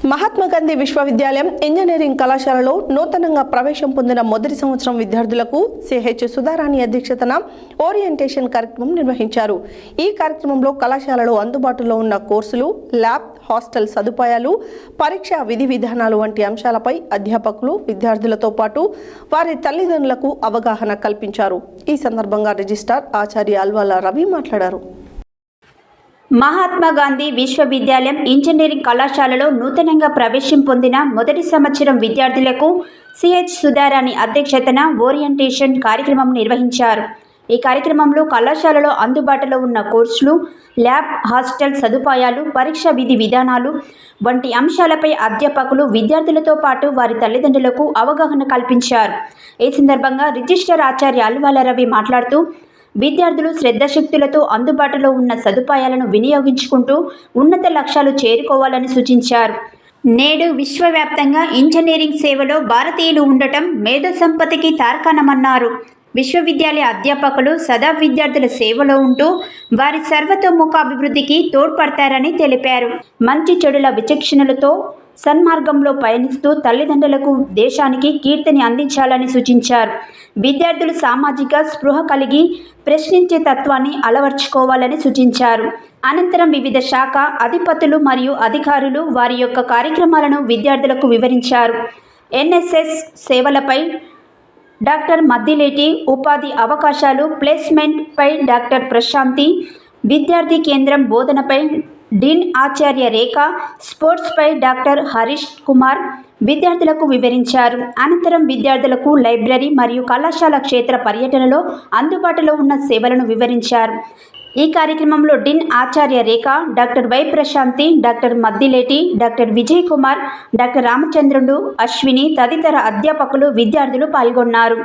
మహాత్మా గాంధీ విశ్వవిద్యాలయం ఇంజనీరింగ్ కళాశాలలో నూతనంగా ప్రవేశం పొందిన మొదటి సంవత్సరం విద్యార్థులకు సిహెచ్ సుధారాణి అధ్యక్షతన ఓరియంటేషన్ కార్యక్రమం నిర్వహించారు. ఈ కార్యక్రమంలో కళాశాలలో అందుబాటులో ఉన్న కోర్సులు, ల్యాబ్, హాస్టల్ సదుపాయాలు, పరీక్షా విధి విధానాలు వంటి అంశాలపై అధ్యాపకులు, విద్యార్థులతో పాటు వారి తల్లిదండ్రులకు అవగాహన కల్పించారు. ఈ సందర్భంగా రిజిస్ట్రార్ ఆచార్య అల్వాల రవి మాట్లాడారు. మహాత్మా గాంధీ విశ్వవిద్యాలయం ఇంజనీరింగ్ కళాశాలలో నూతనంగా ప్రవేశం పొందిన మొదటి సంవత్సరం విద్యార్థులకు సిహెచ్ సుధారాణి అధ్యక్షతన ఓరియంటేషన్ కార్యక్రమం నిర్వహించారు. ఈ కార్యక్రమంలో కళాశాలలో అందుబాటులో ఉన్న కోర్సులు, ల్యాబ్, హాస్టల్ సదుపాయాలు, పరీక్షా విధి విధానాలు వంటి అంశాలపై అధ్యాపకులు, విద్యార్థులతో పాటు వారి తల్లిదండ్రులకు అవగాహన కల్పించారు. ఈ సందర్భంగా రిజిస్ట్రార్ ఆచార్య అల్వాల రవి మాట్లాడుతూ, విద్యార్థులు శ్రద్ధశక్తులతో అందుబాటులో ఉన్న సదుపాయాలను వినియోగించుకుంటూ ఉన్నత లక్ష్యాలు చేరుకోవాలని సూచించారు. నేడు విశ్వవ్యాప్తంగా ఇంజనీరింగ్ సేవలో భారతీయులు ఉండటం మేధో సంపత్తికి తార్కాణమన్నారు. విశ్వవిద్యాలయ అధ్యాపకులు సదా విద్యార్థుల సేవలో ఉంటూ వారి సర్వతోముఖాభివృద్ధికి తోడ్పడతారని తెలిపారు. మంచి చెడుల విచక్షణలతో సన్మార్గంలో పయనిస్తూ తల్లిదండ్రులకు, దేశానికి కీర్తిని అందించాలని సూచించారు. విద్యార్థులు సామాజిక స్పృహ కలిగి ప్రశ్నించే తత్వాన్ని అలవర్చుకోవాలని సూచించారు. అనంతరం వివిధ శాఖ అధిపతులు మరియు అధికారులు వారి యొక్క కార్యక్రమాలను విద్యార్థులకు వివరించారు. ఎన్ఎస్ఎస్ సేవలపై డాక్టర్ మద్దిలేటి, ఉపాధి అవకాశాలు, ప్లేస్మెంట్పై డాక్టర్ ప్రశాంతి, విద్యార్థి కేంద్రం బోధనపై డీన్ ఆచార్య రేఖ, స్పోర్ట్స్పై డాక్టర్ హరీష్ కుమార్ విద్యార్థులకు వివరించారు. అనంతరం విద్యార్థులకు లైబ్రరీ మరియు కళాశాల క్షేత్ర పర్యటనలో అందుబాటులో ఉన్న సేవలను వివరించారు. ఈ కార్యక్రమంలో dean Acharya Rekha, doctor Y Prashanthi, doctor Maddileti, doctor Vijay Kumar, doctor Ramachandrudu, Ashwini తదితర అధ్యాపకులు, విద్యార్థులు పాల్గొన్నారు.